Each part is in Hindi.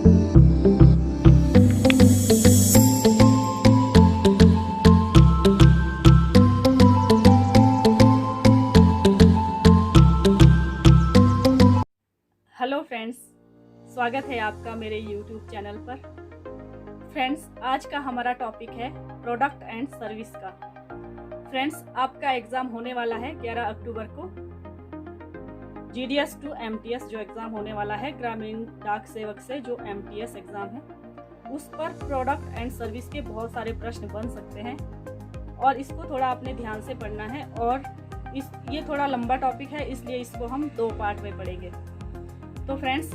हेलो फ्रेंड्स, स्वागत है आपका मेरे YouTube चैनल पर। फ्रेंड्स, आज का हमारा टॉपिक है प्रोडक्ट एंड सर्विस का। फ्रेंड्स, आपका एग्ज़ाम होने वाला है 11 अक्टूबर को। GDS टू MTS जो एग्ज़ाम होने वाला है, ग्रामीण डाक सेवक से जो MTS एग्ज़ाम है, उस पर प्रोडक्ट एंड सर्विस के बहुत सारे प्रश्न बन सकते हैं और इसको थोड़ा अपने ध्यान से पढ़ना है। और ये थोड़ा लंबा टॉपिक है, इसलिए इसको हम 2 पार्ट में पढ़ेंगे। तो फ्रेंड्स,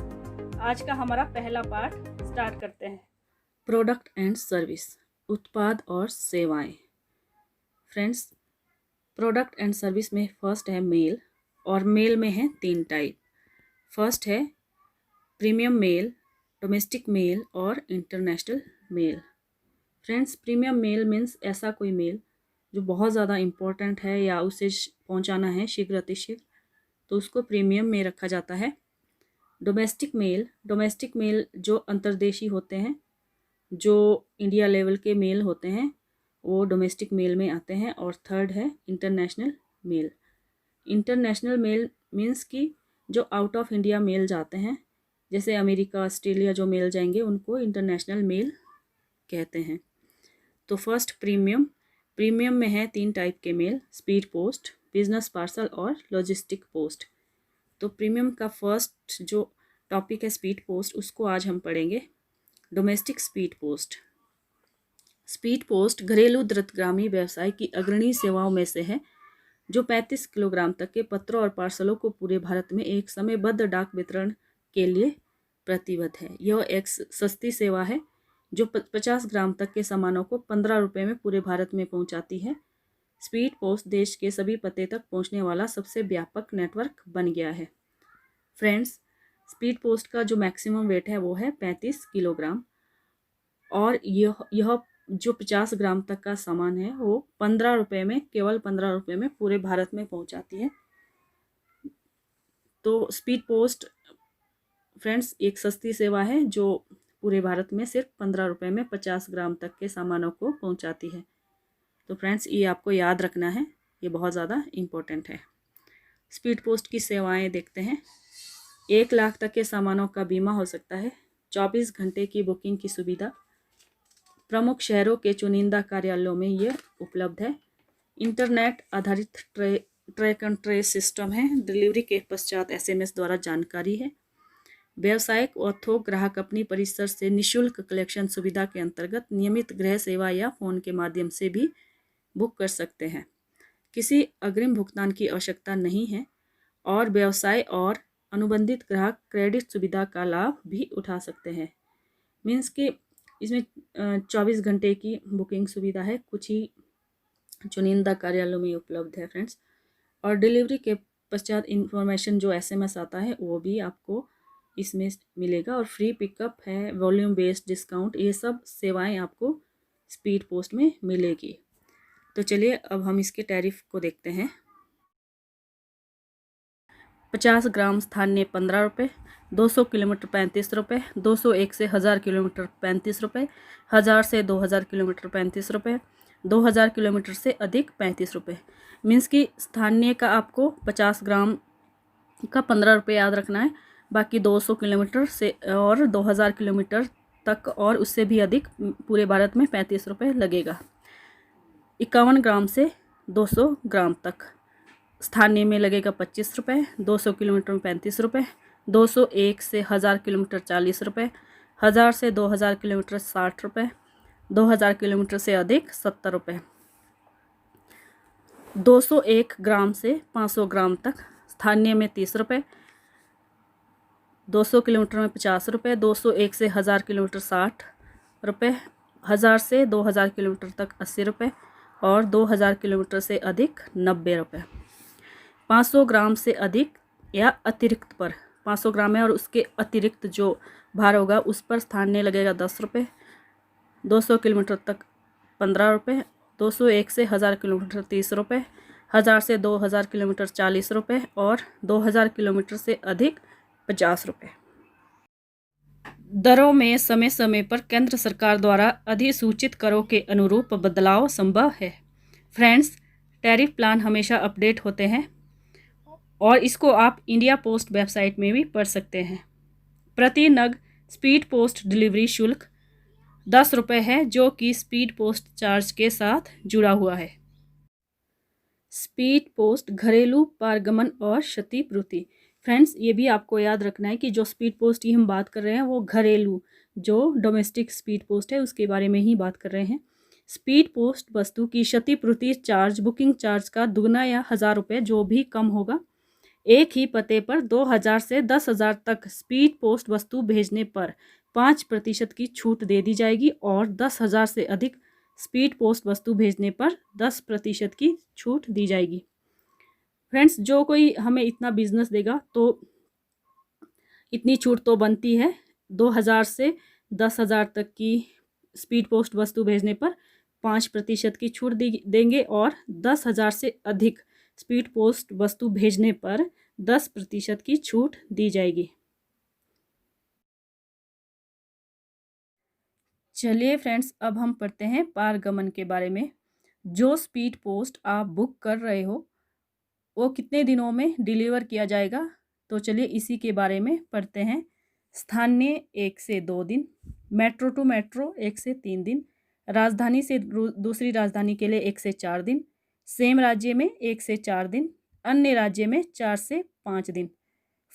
आज का हमारा पहला पार्ट स्टार्ट करते हैं। प्रोडक्ट एंड सर्विस, उत्पाद और सेवाएं। फ्रेंड्स, प्रोडक्ट एंड सर्विस में फर्स्ट है मेल, और मेल में है 3 टाइप। फर्स्ट है प्रीमियम मेल, डोमेस्टिक मेल और international mail. Friends, premium mail means ऐसा कोई मेल जो बहुत ज़्यादा इम्पोर्टेंट है या उसे पहुंचाना है शीघ्र अतिशीघ्र, तो उसको प्रीमियम में रखा जाता है। डोमेस्टिक मेल जो अंतर्देशी होते हैं, जो इंडिया लेवल के मेल होते हैं, वो डोमेस्टिक मेल में आते हैं। और थर्ड है international mail. International mail means कि जो आउट ऑफ इंडिया मेल जाते हैं, जैसे अमेरिका, ऑस्ट्रेलिया जो मेल जाएंगे, उनको इंटरनेशनल मेल कहते हैं। तो फर्स्ट प्रीमियम में है 3 टाइप के mail, speed post, business parcel और लॉजिस्टिक पोस्ट। तो प्रीमियम का फर्स्ट जो टॉपिक है स्पीड पोस्ट, उसको आज हम पढ़ेंगे। डोमेस्टिक स्पीड पोस्ट घरेलू द्रुतगामी व्यवसाय की अग्रणी सेवाओं में से है, जो 35 किलोग्राम तक के पत्रों और पार्सलों को पूरे भारत में एक समयबद्ध डाक वितरण के लिए प्रतिबद्ध है। यह एक सस्ती सेवा है जो 50 ग्राम तक के सामानों को 15 रुपये में पूरे भारत में पहुंचाती है। स्पीड पोस्ट देश के सभी पते तक पहुंचने वाला सबसे व्यापक नेटवर्क बन गया है। फ्रेंड्स, स्पीड पोस्ट का जो मैक्सिमम वेट है वो है 35 किलोग्राम, और यह जो 50 ग्राम तक का सामान है वो 15 रुपये में, केवल 15 रुपये में पूरे भारत में पहुंचाती है। तो स्पीड पोस्ट फ्रेंड्स एक सस्ती सेवा है जो पूरे भारत में सिर्फ 15 रुपये में 50 ग्राम तक के सामानों को पहुंचाती है। तो फ्रेंड्स, ये आपको याद रखना है, ये बहुत ज़्यादा इम्पोर्टेंट है। स्पीड पोस्ट की सेवाएं देखते हैं। 1 लाख तक के सामानों का बीमा हो सकता है, 24 घंटे की बुकिंग की सुविधा, प्रमुख शहरों के चुनिंदा कार्यालयों में यह उपलब्ध है। इंटरनेट आधारित ट्रैक एंड ट्रेस सिस्टम है, डिलीवरी के पश्चात SMS द्वारा जानकारी है। व्यावसायिक और थोक ग्राहक अपनी परिसर से निःशुल्क कलेक्शन सुविधा के अंतर्गत नियमित गृह सेवा या फ़ोन के माध्यम से भी बुक कर सकते हैं। किसी अग्रिम भुगतान की आवश्यकता नहीं है, और व्यवसाय और अनुबंधित ग्राहक क्रेडिट सुविधा का लाभ भी उठा सकते हैं। मीन्स कि इसमें 24 घंटे की बुकिंग सुविधा है, कुछ ही चुनिंदा कार्यालयों में उपलब्ध है फ्रेंड्स। और डिलीवरी के पश्चात इंफॉर्मेशन जो SMS आता है वो भी आपको इसमें मिलेगा, और फ्री पिकअप है, वॉल्यूम बेस्ड डिस्काउंट, ये सब सेवाएं आपको स्पीड पोस्ट में मिलेगी। तो चलिए अब हम इसके टैरिफ को देखते हैं। 50 ग्राम स्थानीय 15 रुपये, 200 किलोमीटर 35 रुपये, 201 से 1000 किलोमीटर 35 रुपये, 1000 से 2000 किलोमीटर 35 रुपये, 2000 किलोमीटर से अधिक 35 रुपये। मीन्स कि स्थानीय का आपको 50 ग्राम का 15 रुपये याद रखना है, बाकी 200 किलोमीटर से और 2000 किलोमीटर तक और उससे भी अधिक पूरे भारत में 35 रुपये लगेगा। 51 ग्राम से 200 ग्राम तक स्थानीय में लगेगा 25 रुपये, 200 किलोमीटर में 35 रुपये, 201 से 1000 किलोमीटर 40 रुपये, 1000 से 2000 किलोमीटर 60 रुपये, 2000 किलोमीटर से अधिक 70 रुपये। 201 ग्राम से 500 ग्राम तक स्थानीय में 30 रुपये, 200 किलोमीटर में 50 रुपये, 201 से 1000 किलोमीटर 60 रुपये, 1000 से 2000 किलोमीटर तक 80 रुपये, और 2000 किलोमीटर से अधिक 90 रुपये। 500 ग्राम से अधिक या अतिरिक्त पर, 500 ग्राम है और उसके अतिरिक्त जो भार होगा उस पर स्थानीय लगेगा 10 रुपये, 200 किलोमीटर तक 15 रुपये, 201 से 1000 किलोमीटर 30 रुपये, 1000 से 2000 किलोमीटर 40 रुपये, और 2000 किलोमीटर से अधिक 50 रुपये। दरों में समय समय पर केंद्र सरकार द्वारा अधिसूचित करों के अनुरूप बदलाव संभव है। फ्रेंड्स, टैरिफ प्लान हमेशा अपडेट होते हैं और इसको आप इंडिया पोस्ट वेबसाइट में भी पढ़ सकते हैं। प्रति नग स्पीड पोस्ट डिलीवरी शुल्क 10 रुपये है, जो कि स्पीड पोस्ट चार्ज के साथ जुड़ा हुआ है। स्पीड पोस्ट घरेलू पारगमन और क्षतिपूर्ति। फ्रेंड्स, ये भी आपको याद रखना है कि जो स्पीड पोस्ट की हम बात कर रहे हैं वो घरेलू, जो डोमेस्टिक स्पीड पोस्ट है उसके बारे में ही बात कर रहे हैं। स्पीड पोस्ट वस्तु की क्षतिपूर्ति चार्ज बुकिंग चार्ज का दुगना या 1000 रुपये जो भी कम होगा, एक ही पते पर 2000 से 10,000 तक स्पीड पोस्ट वस्तु भेजने पर 5% की छूट दे दी जाएगी और 10,000 से अधिक स्पीड पोस्ट वस्तु भेजने पर 10% की छूट दी जाएगी। फ्रेंड्स, जो कोई हमें इतना बिजनेस देगा तो इतनी छूट तो बनती है। 2000 से 10,000 तक की स्पीड पोस्ट वस्तु भेजने पर 5% की छूट देंगे और 10,000 से अधिक स्पीड पोस्ट वस्तु भेजने पर 10% की छूट दी जाएगी। चलिए फ्रेंड्स, अब हम पढ़ते हैं पारगमन के बारे में। जो स्पीड पोस्ट आप बुक कर रहे हो वो कितने दिनों में डिलीवर किया जाएगा, तो चलिए इसी के बारे में पढ़ते हैं। स्थानीय 1 से 2 दिन, मेट्रो टू मेट्रो 1 से 3 दिन, राजधानी से दूसरी राजधानी के लिए 1 से 4 दिन, सेम राज्य में 1 से 4 दिन, अन्य राज्य में 4 से 5 दिन।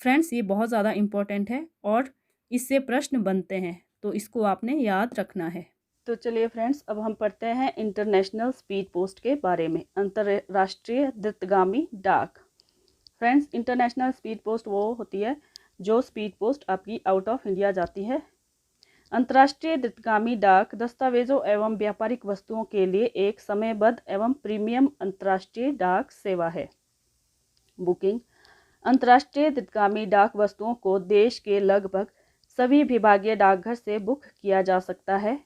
फ्रेंड्स, ये बहुत ज़्यादा इम्पोर्टेंट है और इससे प्रश्न बनते हैं, तो इसको आपने याद रखना है। तो चलिए फ्रेंड्स, अब हम पढ़ते हैं इंटरनेशनल स्पीड पोस्ट के बारे में, अंतर्राष्ट्रीय द्रुतगामी डाक। फ्रेंड्स, इंटरनेशनल स्पीड पोस्ट वो होती है जो स्पीड पोस्ट आपकी आउट ऑफ इंडिया जाती है। अंतर्राष्ट्रीय द्रुतगामी डाक दस्तावेजों एवं व्यापारिक वस्तुओं के लिए एक समयबद्ध एवं प्रीमियम अंतर्राष्ट्रीय डाक सेवा है। बुकिंग। अंतर्राष्ट्रीय द्रुतगामी डाक वस्तुओं को देश के लगभग सभी विभागीय डाकघर से बुक किया जा सकता है।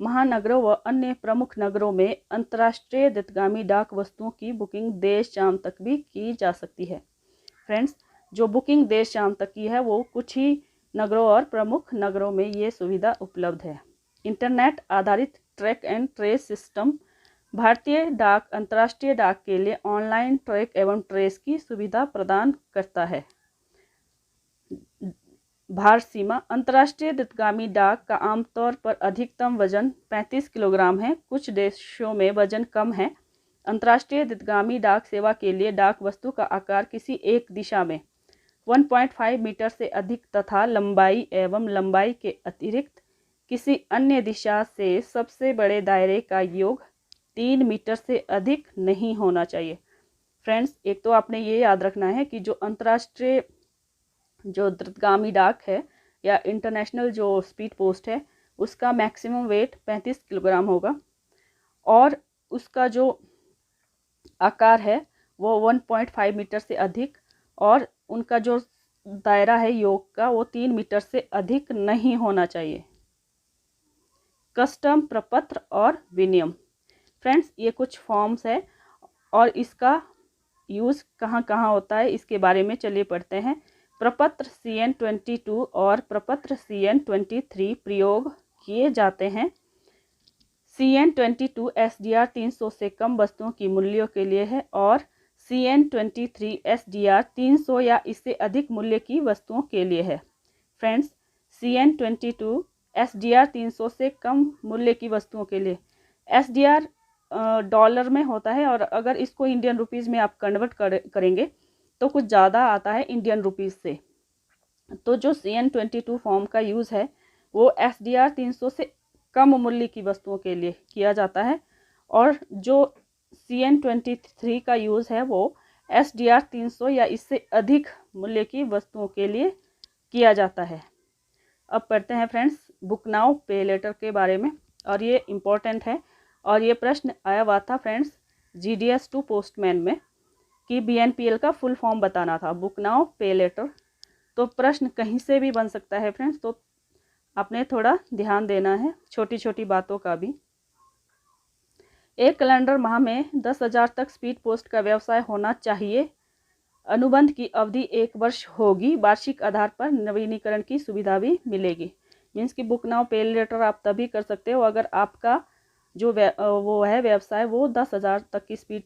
महानगरों व अन्य प्रमुख नगरों में अंतर्राष्ट्रीय द्रुतगामी डाक वस्तुओं की बुकिंग देर शाम तक भी की जा सकती है। फ्रेंड्स, जो बुकिंग देर शाम तक की है वो कुछ ही नगरों और प्रमुख नगरों में ये सुविधा उपलब्ध है। इंटरनेट आधारित ट्रैक एंड ट्रेस सिस्टम। भारतीय डाक अंतर्राष्ट्रीय डाक के लिए ऑनलाइन ट्रैक एवं ट्रेस की सुविधा प्रदान करता है। भार सीमा। अंतर्राष्ट्रीय द्रुतगामी डाक का आमतौर पर अधिकतम वजन 35 किलोग्राम है। कुछ देशों में वजन कम है। अंतर्राष्ट्रीय द्रुतगामी डाक सेवा के लिए डाक वस्तु का आकार किसी एक दिशा में 1.5 मीटर से अधिक तथा लंबाई एवं लंबाई के अतिरिक्त किसी अन्य दिशा से सबसे बड़े दायरे का योग 3 मीटर से अधिक नहीं होना चाहिए। फ्रेंड्स, एक तो आपने ये याद रखना है कि जो अंतर्राष्ट्रीय जो द्रुतगामी डाक है या इंटरनेशनल जो स्पीड पोस्ट है उसका मैक्सिमम वेट 35 किलोग्राम होगा और उसका जो आकार है वो 1.5 मीटर से अधिक और उनका जो दायरा है योग का वो 3 मीटर से अधिक नहीं होना चाहिए। कस्टम प्रपत्र और विनियम। फ्रेंड्स, ये कुछ फॉर्म्स है और इसका यूज़ कहाँ कहाँ होता है इसके बारे में चलिए पढ़ते हैं। प्रपत्र CN 22 और प्रपत्र CN 23 प्रयोग किए जाते हैं। CN 22 SDR 300 से कम वस्तुओं की मूल्यों के लिए है और CN 23 SDR 300 या इससे अधिक मूल्य की वस्तुओं के लिए है। फ्रेंड्स, CN 22 SDR 300 से कम मूल्य की वस्तुओं के लिए, SDR डॉलर में होता है और अगर इसको इंडियन रुपीज़ में आप कन्वर्ट करेंगे तो कुछ ज़्यादा आता है इंडियन रुपीज़ से। तो जो CN 22 फॉर्म का यूज़ है वो SDR 300 से कम मूल्य की वस्तुओं के लिए किया जाता है और जो CN 23 का यूज़ है वो SDR 300 या इससे अधिक मूल्य की वस्तुओं के लिए किया जाता है। अब पढ़ते हैं फ्रेंड्स बुक नाउ पे लेटर के बारे में और ये इम्पोर्टेंट है और ये प्रश्न आया हुआ था फ्रेंड्स GDS 2 पोस्टमैन में कि BNPL का फुल फॉर्म बताना था, बुक नाउ पे लेटर। तो प्रश्न कहीं से भी बन सकता है फ्रेंड्स, तो आपने थोड़ा ध्यान देना है छोटी छोटी बातों का भी। एक कैलेंडर माह में 10,000 तक स्पीड पोस्ट का व्यवसाय होना चाहिए। अनुबंध की अवधि 1 वर्ष होगी। वार्षिक आधार पर नवीनीकरण की सुविधा भी मिलेगी। मीन्स कि बुक नाउ पे लेटर आप तभी कर सकते हो अगर आपका जो वो है व्यवसाय वो 10,000 तक की स्पीड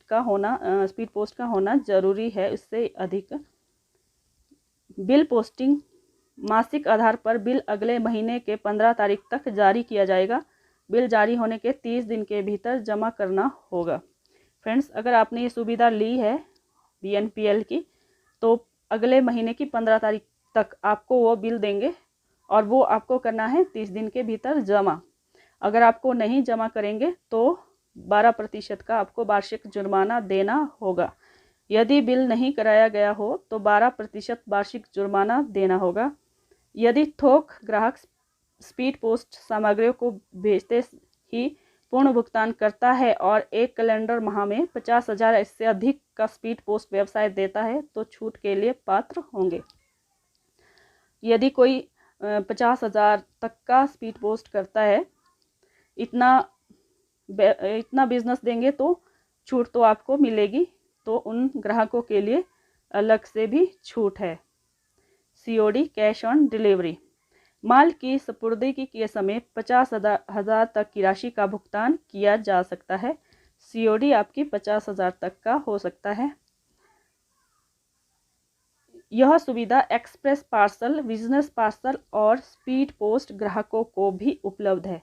पोस्ट का होना ज़रूरी है। इससे अधिक बिल पोस्टिंग मासिक आधार पर बिल अगले महीने के 15 तारीख तक जारी किया जाएगा। बिल जारी होने के 30 दिन के भीतर जमा करना होगा। फ्रेंड्स, अगर आपने ये सुविधा ली है BNPL की तो अगले महीने की 15 तारीख तक आपको वो बिल देंगे और वो आपको करना है 30 दिन के भीतर जमा। अगर आपको नहीं जमा करेंगे तो 12% का आपको वार्षिक जुर्माना देना होगा। यदि बिल नहीं कराया गया हो तो 12% वार्षिक जुर्माना देना होगा। यदि थोक ग्राहक स्पीड पोस्ट सामग्रियों को भेजते ही पूर्ण भुगतान करता है और एक कैलेंडर माह में 50,000 इससे अधिक का स्पीड पोस्ट व्यवसाय देता है तो छूट के लिए पात्र होंगे। यदि कोई 50,000 तक का स्पीड पोस्ट करता है, इतना बिजनेस देंगे तो छूट तो आपको मिलेगी। तो उन ग्राहकों के लिए अलग से भी छूट है। COD कैश ऑन डिलीवरी, माल की सपुर्दगी के समय 50,000 तक की राशि का भुगतान किया जा सकता है। COD आपकी 50,000 तक का हो सकता है। यह सुविधा एक्सप्रेस पार्सल, बिजनेस पार्सल और स्पीड पोस्ट ग्राहकों को भी उपलब्ध है।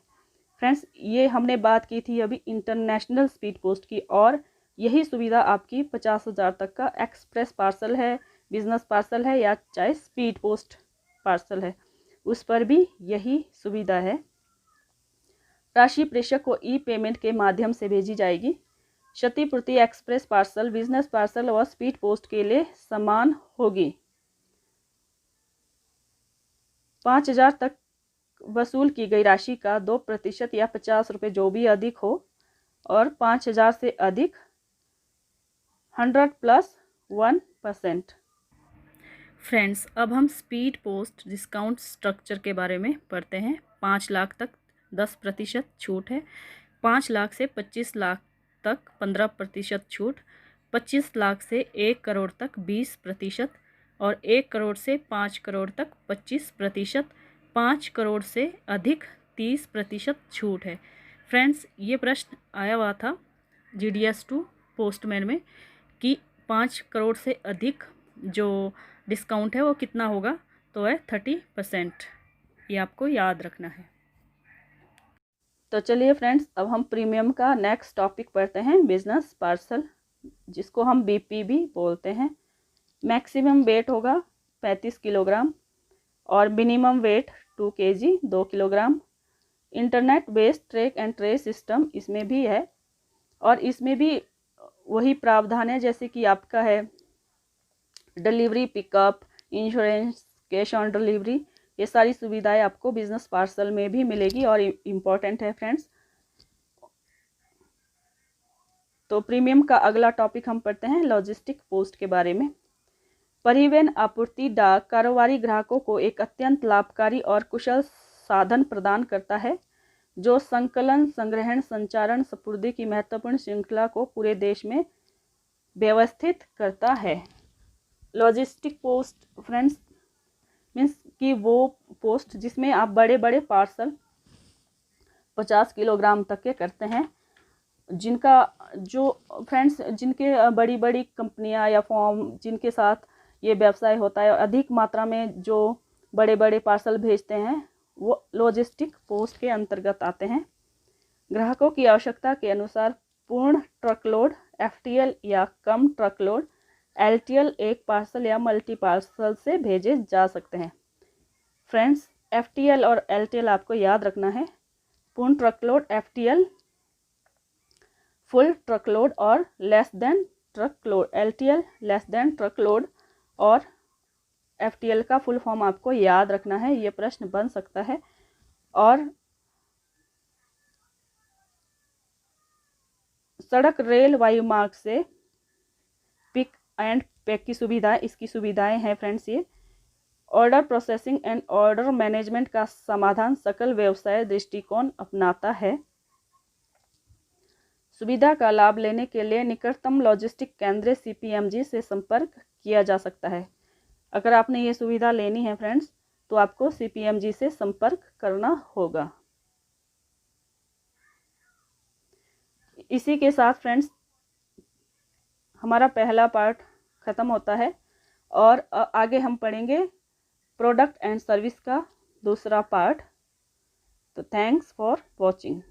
फ्रेंड्स, ये हमने बात की थी अभी इंटरनेशनल स्पीड पोस्ट की, और यही सुविधा आपकी 50,000 तक का एक्सप्रेस पार्सल है, बिजनेस पार्सल है या चाहे स्पीड पोस्ट पार्सल है, उस पर भी यही सुविधा है। राशि प्रेषक को ई-पेमेंट के माध्यम से भेजी जाएगी। क्षतिपूर्ति एक्सप्रेस पार्सल, बिजनेस पार्सल और स्पीड पोस्ट के लिए समान होगी। 5,000 तक वसूल की गई राशि का 2% या 50 रुपये जो भी अधिक हो, और 5,000 से अधिक 100 + 1%। फ्रेंड्स, अब हम स्पीड पोस्ट डिस्काउंट स्ट्रक्चर के बारे में पढ़ते हैं। 5 लाख तक 10% छूट है, 5 लाख से 25 लाख तक 15% छूट, 25 लाख से 1 करोड़ तक 20% और 1 करोड़ से 5 करोड़ तक 25%, 5 करोड़ से अधिक 30% छूट है। फ्रेंड्स, ये प्रश्न आया हुआ था GDS2 पोस्टमैन में कि 5 करोड़ से अधिक जो डिस्काउंट है वो कितना होगा, तो है 30%। ये आपको याद रखना है। तो चलिए फ्रेंड्स, अब हम प्रीमियम का नेक्स्ट टॉपिक पढ़ते हैं, बिजनेस पार्सल, जिसको हम BP भी बोलते हैं। मैक्सिमम वेट होगा 35 किलोग्राम और minimum weight 2 kg 2 kilogram. Internet based track and trace system इसमें भी है, और इसमें भी वही प्रावधान है जैसे कि आपका है delivery, pickup, insurance, cash on delivery. ये सारी सुविधाएं आपको बिजनेस पार्सल में भी मिलेगी और इम्पॉर्टेंट है फ्रेंड्स। तो प्रीमियम का अगला टॉपिक हम पढ़ते हैं लॉजिस्टिक पोस्ट के बारे में। परिवहन आपूर्ति डाक कारोबारी ग्राहकों को एक अत्यंत लाभकारी और कुशल साधन प्रदान करता है जो संकलन, संग्रहण, संचारण, सपुर्दी की महत्वपूर्ण श्रृंखला को पूरे देश में व्यवस्थित करता है। लॉजिस्टिक पोस्ट फ्रेंड्स मीन्स कि वो पोस्ट जिसमें आप बड़े बड़े पार्सल 50 किलोग्राम तक के करते हैं, जिनका जो फ्रेंड्स जिनके बड़ी बड़ी कंपनियां या फॉर्म जिनके साथ ये व्यवसाय होता है और अधिक मात्रा में जो बड़े बड़े पार्सल भेजते हैं वो लॉजिस्टिक पोस्ट के अंतर्गत आते हैं। ग्राहकों की आवश्यकता के अनुसार पूर्ण ट्रकलोड FTL या कम ट्रकलोड LTL एक पार्सल या मल्टी पार्सल से भेजे जा सकते हैं। फ्रेंड्स, FTL और LTL आपको याद रखना है। पूर्ण ट्रकलोड FTL, फुल ट्रकलोड और less than truckload LTL, less than truckload, और FTL का फुल फॉर्म आपको याद रखना है, ये प्रश्न बन सकता है। और सड़क, रेल, वायु मार्ग से पिक एंड पैक की सुविधाएं, इसकी सुविधाएं हैं फ्रेंड्स। ये order processing and order management का समाधान सकल व्यवसाय दृष्टिकोण अपनाता है। सुविधा का लाभ लेने के लिए निकटतम लॉजिस्टिक केंद्र CPMG से संपर्क किया जा सकता है। अगर आपने ये सुविधा लेनी है फ्रेंड्स तो आपको CPMG से संपर्क करना होगा। इसी के साथ फ्रेंड्स हमारा पहला पार्ट ख़त्म होता है और आगे हम पढ़ेंगे प्रोडक्ट एंड सर्विस का दूसरा पार्ट। तो थैंक्स फॉर वॉचिंग।